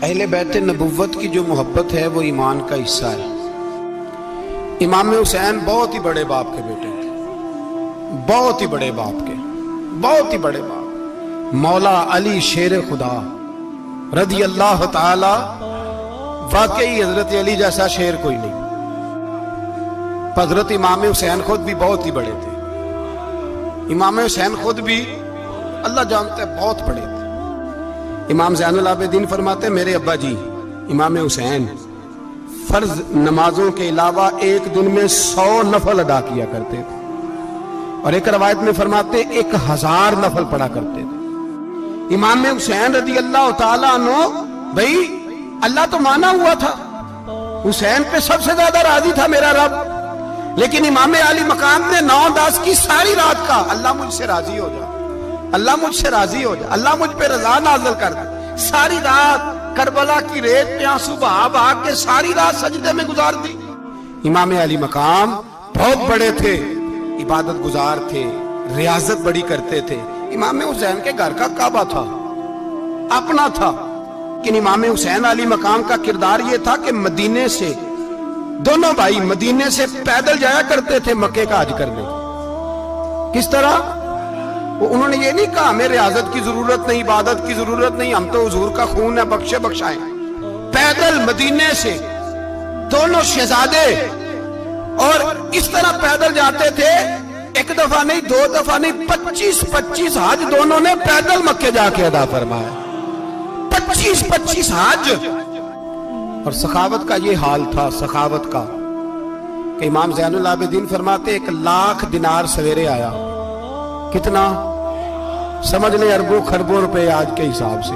अहले बैत नबुव्वत की जो मोहब्बत है वो ईमान का हिस्सा है। इमाम हुसैन बहुत ही बड़े बाप के बेटे थे, बहुत ही बड़े बाप के, बहुत ही बड़े बाप। मौला अली शेर खुदा रदी अल्लाह ताला, वाकई हजरत अली जैसा शेर कोई नहीं। हजरत इमाम हुसैन खुद भी बहुत ही बड़े थे। इमाम हुसैन खुद भी अल्लाह जानते हैं बहुत बड़े थे। इमाम ज़ैनुल आबिदीन फरमाते मेरे अब्बा जी इमाम हुसैन फर्ज नमाजों के अलावा एक दिन में 100 नफल अदा किया करते थे, और एक रवायत में फरमाते 1000 नफल पढ़ा करते थे। इमाम हुसैन रदी अल्लाह ताला अन्हु, भाई अल्लाह तो माना हुआ था, हुसैन पे सबसे ज्यादा राजी था मेरा रब, लेकिन इमाम अली मकाम ने 9-10 की सारी रात का अल्लाह मुझसे राजी हो जा, अल्लाह मुझसे राजी हो जा, अल्लाह मुझ पे रजा नाज़िल कर दे। सारी रात करबला की रेत पे आंसू बहा बहा के सारी रात सजदे में गुजार दी। इमाम अली मकाम बहुत बड़े थे, इबादत गुजार थे, रियाजत बड़ी करते थे। इमाम हुसैन के घर का काबा था, अपना था, लेकिन इमाम हुसैन अली मकाम का किरदार ये था कि मदीने से दोनों भाई मदीने से पैदल जाया करते थे मक्के का हज करने। किस तरह? उन्होंने ये नहीं कहा हमें रियाजत की जरूरत नहीं, इबादत की जरूरत नहीं, हम तो हुजूर का खून है, बख्शे बख्शाएं। पैदल मदीने से दोनों शहजादे और इस तरह पैदल जाते थे, एक दफा नहीं, 2 दफा नहीं, 25-25 हज दोनों ने पैदल मक्के जाके अदा फरमाया। 25-25 हज। और सखावत का ये हाल था, सखावत का, कि इमाम ज़ैनुल आबिदीन फरमाते 1 लाख दिनार सवेरे आया। कितना? समझ ले अरबों खरबों रुपए आज के हिसाब से,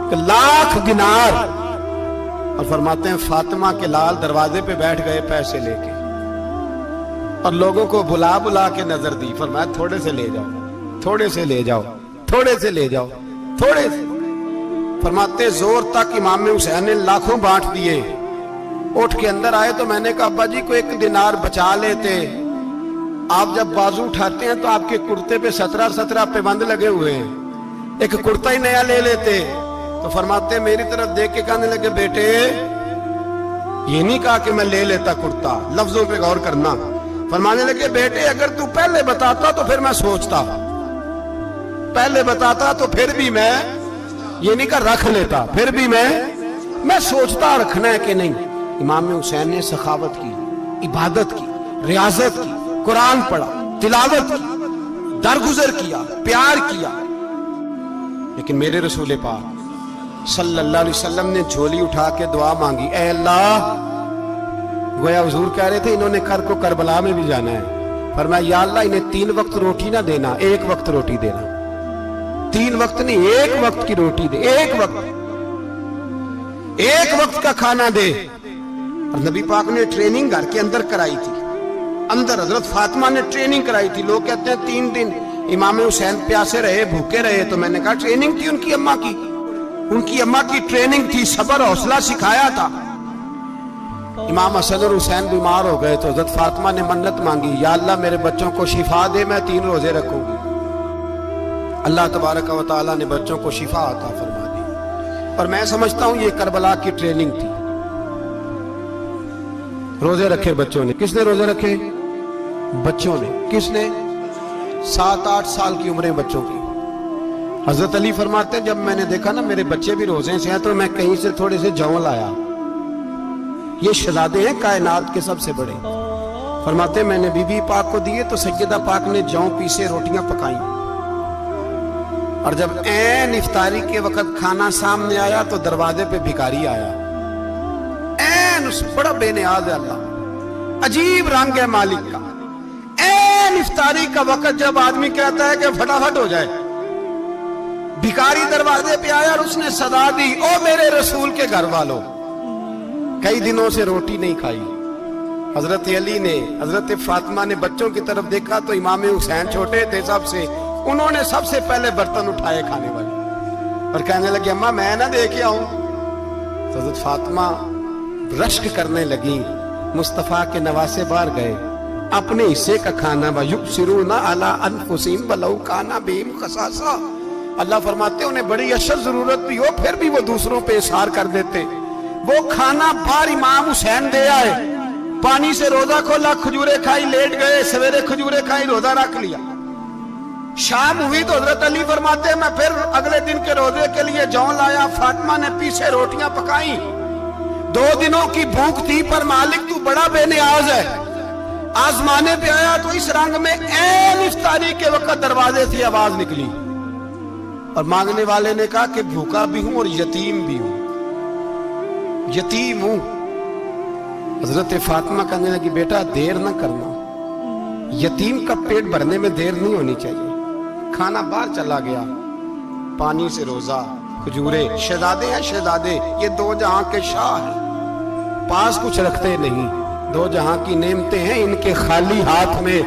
1 लाख दिनार। और फरमाते हैं फातिमा के लाल दरवाजे पे बैठ गए पैसे लेके, और लोगों को बुला बुला के नजर दी, फरमाया थोड़े से ले जाओ, थोड़े से ले जाओ, थोड़े से ले जाओ, थोड़े से। फरमाते जोर तक इमाम हुसैन ने लाखों बांट दिए। उठ के अंदर आए तो मैंने कहा अब्बा जी को 1 दिनार बचा लेते, आप जब बाजू उठाते हैं तो आपके कुर्ते पे 17 पैबंद लगे हुए हैं, एक कुर्ता ही नया ले लेते। तो फरमाते मेरी तरफ देख के कहने लगे बेटे ये नहीं कहा कि मैं ले लेता कुर्ता, लफ्जों पे गौर करना। फरमाने लगे बेटे अगर तू पहले बताता तो फिर मैं सोचता, पहले बताता तो फिर भी मैं ये नहीं कर रख लेता, फिर भी मैं सोचता रखना है कि नहीं। इमाम हुसैन ने सखावत की, इबादत की, रियाजत की, कुरान पढ़ा, तिलावत की, दरगुजर किया, प्यार किया। लेकिन मेरे रसूल पाक सल्लल्लाहु अलैहि वसल्लम ने झोली उठा के दुआ मांगी, ऐ अल्लाह, गोया हुजूर कह रहे थे इन्होंने कर को करबला में भी जाना है, फरमाया या अल्लाह इन्हें 3 वक्त रोटी ना देना, 1 वक्त रोटी देना। 3 वक्त नहीं, 1 वक्त की रोटी दे, 1 वक्त का खाना दे। और नबी पाक ने ट्रेनिंग घर के अंदर कराई थी, अंदर हजरत फातिमा ने ट्रेनिंग कराई थी। लोग कहते हैं 3 दिन इमाम हुसैन प्यासे रहे, भूखे रहे, तो मैंने कहा ट्रेनिंग थी उनकी अम्मा की, उनकी अम्मा की ट्रेनिंग थी, सब्र हौसला सिखाया था। इमाम हसन और हुसैन बीमार हो गए तो हजरत फातिमा ने मन्नत मांगी, या अल्लाह मेरे बच्चों को शिफा दे, मैं 3 रोजे रखूंगी। अल्लाह तबारक व तआला ने बच्चों को शिफा अता फरमा दी। और मैं समझता हूं ये करबला की ट्रेनिंग थी। रोजे रखे बच्चों ने। किसने रोजे रखे? बच्चों ने। किसने? 7-8 साल की उम्रें बच्चों की। हजरत अली फरमाते जब मैंने देखा ना मेरे बच्चे भी रोजे से हैं तो मैं कहीं से थोड़े से जौ लाया। ये शहजादे हैं कायनात के सबसे बड़े। फरमाते मैंने बीबी पाक को दिए तो सैयदा पाक ने जौ पीसे रोटियां पकाई, और जब ऐन इफ्तारी के वक्त खाना सामने आया तो दरवाजे पे भिखारी आया। ऐन उस बड़ा बेनियाज है अल्लाह, अजीब रंग है मालिक का। ऐन इफ्तारी का वक्त जब आदमी कहता है कि फटाफट हो जाए, भिखारी दरवाजे पे आया और उसने सदा दी, ओ मेरे रसूल के घर वालों, कई दिनों से रोटी नहीं खाई। हजरत अली ने, हजरत फातिमा ने बच्चों की तरफ देखा तो इमाम हुसैन छोटे थे सबसे, उन्होंने सबसे पहले बर्तन उठाए खाने वाले, और कहने लगे अम्मा मैं ना दे के आऊं। तो हजरत फातिमा रश्क करने लगी, मुस्तफा के नवासे बाहर गए, अपने हिस्से का खाना, युबसिरूना अला अनफुसिहिम वलौ काना बिहिम खसासा, اللہ فرماتے انہیں بڑی اشد ضرورت بھی ہو پھر بھی وہ دوسروں پہ اثار کر دیتے. وہ کھانا بار امام حسین دے آئے, پانی سے روزہ کھولا, کھجورے کھائی, لیٹ گئے, سویرے کھجورے کھائی, روزہ رکھ لیا. شام ہوئی تو حضرت علی فرماتے ہیں میں پھر اگلے دن کے روزے کے لیے جون لایا, فاطمہ نے پیچھے روٹیاں پکائیں. 2 دنوں کی بھوک تھی پر مالک تو بڑا بے نیاز ہے, آزمانے پہ آیا تو اس رنگ میں عین افطاری کے وقت دروازے سے آواز نکلی اور مانگنے والے نے کہا کہ بھوکا بھی ہوں اور یتیم بھی ہوں, یتیم ہوں. حضرت فاطمہ کہنے لگی بیٹا دیر نہ کرنا, یتیم کا پیٹ بھرنے میں دیر نہیں ہونی چاہیے. کھانا باہر چلا گیا, پانی سے روزہ, کھجورے. شہزادے ہیں شہزادے, یہ 2 جہاں کے شاہ ہیں, پاس کچھ رکھتے نہیں, 2 جہاں کی نعمتیں ہیں ان کے خالی ہاتھ میں.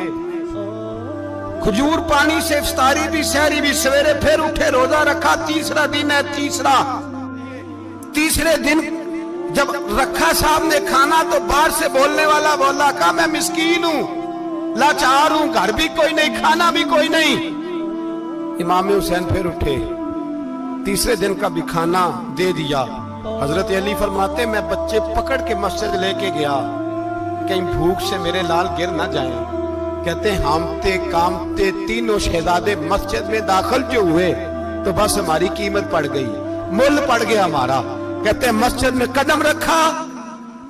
کھجور پانی سے افطاری بھی, سحری بھی, سویرے پھر اٹھے, روزہ رکھا. تیسرا دن ہے, تیسرے دن جب رکھا صاحب نے کھانا تو باہر سے بولنے والا بولا کہا میں مسکین ہوں, لاچار ہوں, گھر بھی کوئی نہیں, کھانا بھی کوئی نہیں. امام حسین پھر اٹھے, تیسرے دن کا بھی کھانا دے دیا. حضرت علی فرماتے میں بچے پکڑ کے مسجد لے کے گیا, کہیں بھوک سے میرے لال گر نہ جائیں. کہتے ہامتے کامتے تینوں شہزادے مسجد میں داخل جو ہوئے تو بس ہماری قیمت پڑ گئی, مل پڑ گیا ہمارا. کہتے مسجد میں قدم رکھا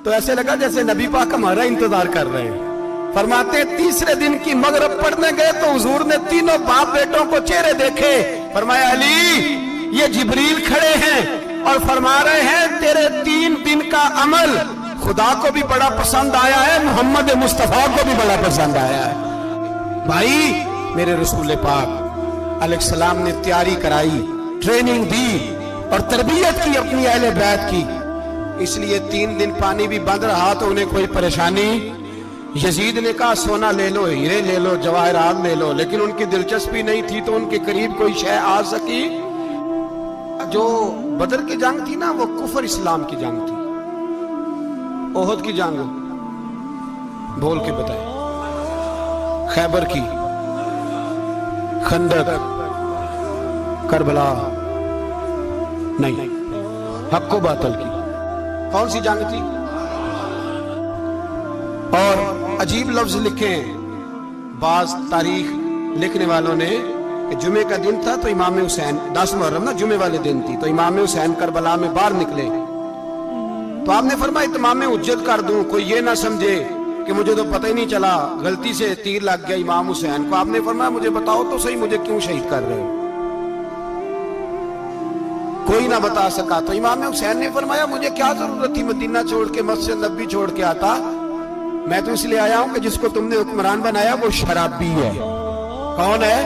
تو ایسے لگا جیسے نبی پاک ہمارا انتظار کر رہے ہیں. فرماتے تیسرے دن کی مغرب پڑھنے گئے تو حضور نے تینوں باپ بیٹوں کو چہرے دیکھے. فرمایا علی یہ جبریل کھڑے ہیں اور فرما رہے ہیں تیرے 3 دن کا عمل خدا کو بھی بڑا پسند آیا ہے, محمد مصطفیٰ کو بھی بڑا پسند آیا ہے. بھائی میرے رسول پاک علیہ السلام نے تیاری کرائی, ٹریننگ دی اور تربیت کی اپنی اہل بیت کی. اس لیے 3 دن پانی بھی بند رہا تو انہیں کوئی پریشانی. یزید نے کہا سونا لے لو, ہیرے لے لو, جواہرات لے لو, لیکن ان کی دلچسپی نہیں تھی تو ان کے قریب کوئی شے آ سکی. جو بدر کی جنگ تھی نا وہ کفر اسلام کی جنگ تھی. احد کی جنگ بول کے بتائیں, خیبر کی, خندق, کربلا نہیں, حق و باطل کی. کون سی جنگ تھی؟ اور عجیب لفظ لکھے ہیں بعض تاریخ لکھنے والوں نے کہ جمعے کا دن تھا تو امام حسین 10 محرم نا جمعے والے دن تھی, تو امام حسین کربلا میں باہر نکلے تو آپ نے فرمایا اتمام حجت کر دوں, کوئی یہ نہ سمجھے کہ مجھے تو پتہ ہی نہیں چلا, غلطی سے تیر لگ گیا امام حسین کو. آپ نے فرمایا مجھے بتاؤ تو صحیح مجھے کیوں شہید کر رہے ہو؟ کوئی نہ بتا سکا. تو امام حسین نے فرمایا مجھے کیا ضرورت تھی مدینہ چھوڑ کے, مسجد نبی چھوڑ کے آتا. میں تو اس لیے آیا ہوں کہ جس کو تم نے حکمران بنایا وہ شرابی ہے. کون ہے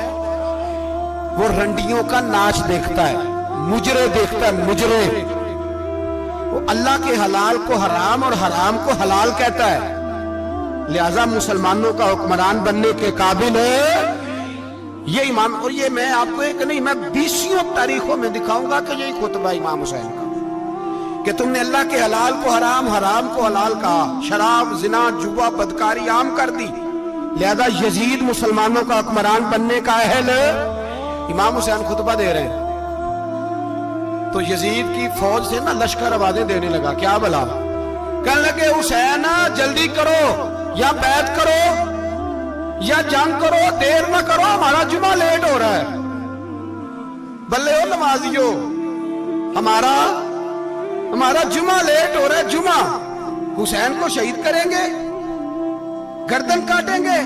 وہ؟ رنڈیوں کا ناچ دیکھتا ہے, مجرے دیکھتا ہے, مجرے. وہ اللہ کے حلال کو حرام اور حرام کو حلال کہتا ہے. لہذا مسلمانوں کا حکمران بننے کے قابل ہے یہ امام. اور یہ میں آپ کو ایک نہیں, میں 20 تاریخوں میں دکھاؤں گا کہ یہی خطبہ امام حسین کا کہ تم نے اللہ کے حلال کو حرام, حرام کو حلال کہا, شراب, زنا, جوا, بدکاری عام کر دی. لہذا یزید مسلمانوں کا حکمران بننے کا اہل. امام حسین خطبہ دے رہے ہیں تو یزید کی فوج سے نا لشکر آوازیں دینے لگا. کیا بلا؟ کہنے لگے حسین جلدی کرو, یا بیعت کرو یا جنگ کرو, دیر نہ کرو, ہمارا جمعہ لیٹ ہو رہا ہے. بلے ہو نمازیو, ہمارا جمعہ لیٹ ہو رہا ہے. جمعہ حسین کو شہید کریں گے, گردن کاٹیں گے,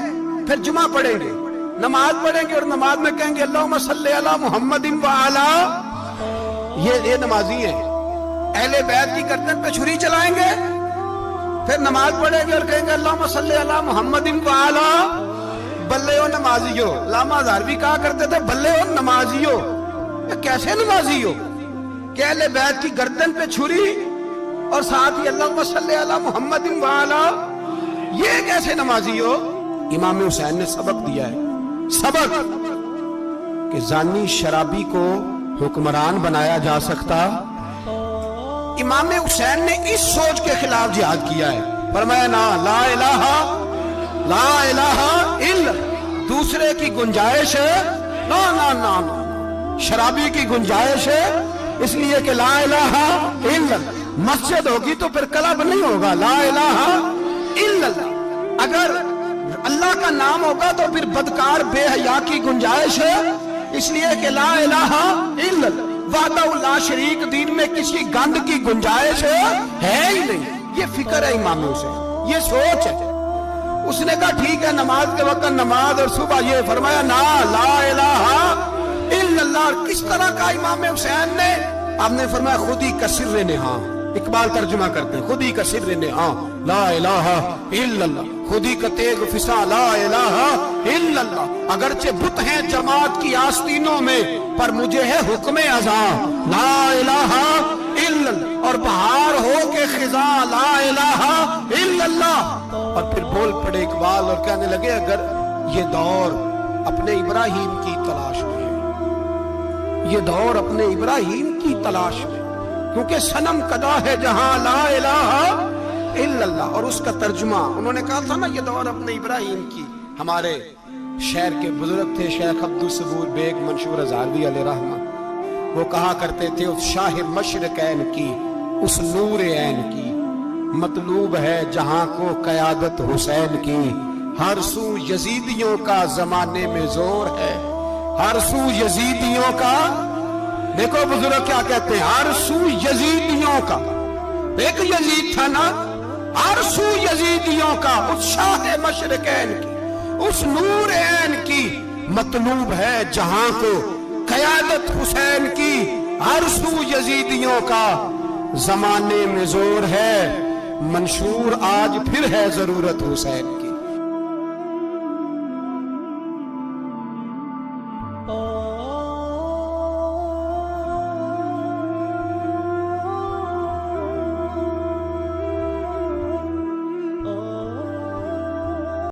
پھر جمعہ پڑھیں گے, نماز پڑھیں گے اور نماز میں کہیں گے اللہم صلی علی محمد وعلی. یہ نمازی ہیں. اہل بیت کی گردن پہ چھری چلائیں گے, پھر نماز پڑھیں گے اور کہیں گے اللہم صلی علی محمد وعلی. بلے ہو نمازیو. علامہ ہزاروی کہا کرتے تھے بلے ہو نمازیو. کیسے نمازی ہو کہ اہل بیت کی گردن پہ چھری اور ساتھ ہی اللہم صلی علی محمد وعلی, یہ کیسے نمازی ہو؟ امام حسین نے سبق دیا ہے, سبق کہ زانی شرابی کو حکمران بنایا جا سکتا. امام حسین نے اس سوچ کے خلاف جہاد کیا ہے. فرمایا نا لا الہ الا دوسرے کی گنجائش نا نا نا نا. शराबी की गुंजाइश है, इसलिए कि ला इलाहा इल्लल्लाह। मस्जिद होगी तो फिर क्लब नहीं होगा, ला इलाहा इल्लल्लाह। अगर अल्लाह का नाम होगा तो फिर बदकार बेहया की गुंजाइश है, इसलिए कि ला इलाहा इल्लल्लाह। वाहदहुल्ला शरीक दीन में किसी गंद की गुंजाइश है ही नहीं। ये फिक्र है इमाम हुसैन, ये सोच है। उसने कहा ठीक है नमाज के वक्त नमाज और सुबह, ये फरमाया ना ला इलाहा इल्लल्लाह। किस तरह का इमाम हुसैन ने? आपने फरमाया खुद ही का सिर्र नेहा। इकबाल तर्जुमा करते हैं, खुद ही का सिर्र नेहा ला इलाहा इल्लल्लाह, खुद ही का तेग फिसा ला इलाहा इल्लल्लाह। अगरचे बुत हैं जमात की आस्तीनों में, पर मुझे है हुक्म अज़ां ला इलाहा इल्लल्लाह। और बहार हो के खिजा ला इलाहा इल्लल्लाह। और फिर बोल पड़े इकबाल और कहने लगे अगर ये दौर अपने इब्राहिम की तलाश में है, ये दौर अपने इब्राहिम की तलाश में, क्योंकि सनम कदा है जहां ला इलाहा इल्लल्लाह। और उसका तर्जुमा उन्होंने कहा था ना, ये दौर अपने इब्राहिम की। हमारे शहर के बुजुर्ग थे शेख अब्दुल सबूर बेग मंशूर हज़ारवी अलैहि रहमत, वो कहा करते थे उस शाह मशरकैन की, उस नूर ऐन की मतलूब है जहां को क़यादत हुसैन की। हर सू यजीदियों का जमाने में जोर है, हर सू यजीदियों का। देखो बुजुर्ग क्या कहते हैं, हर सू यजीदियों का। एक यजीद था ना, हर सू यजीदियों का, उस शाह मशरकैन की, उस नूर ऐन की मतलूब है जहां को क़यादत हुसैन की। हर सू यजीदियों का जमाने में जोर है, मंशूर आज फिर है जरूरत हुसैन की।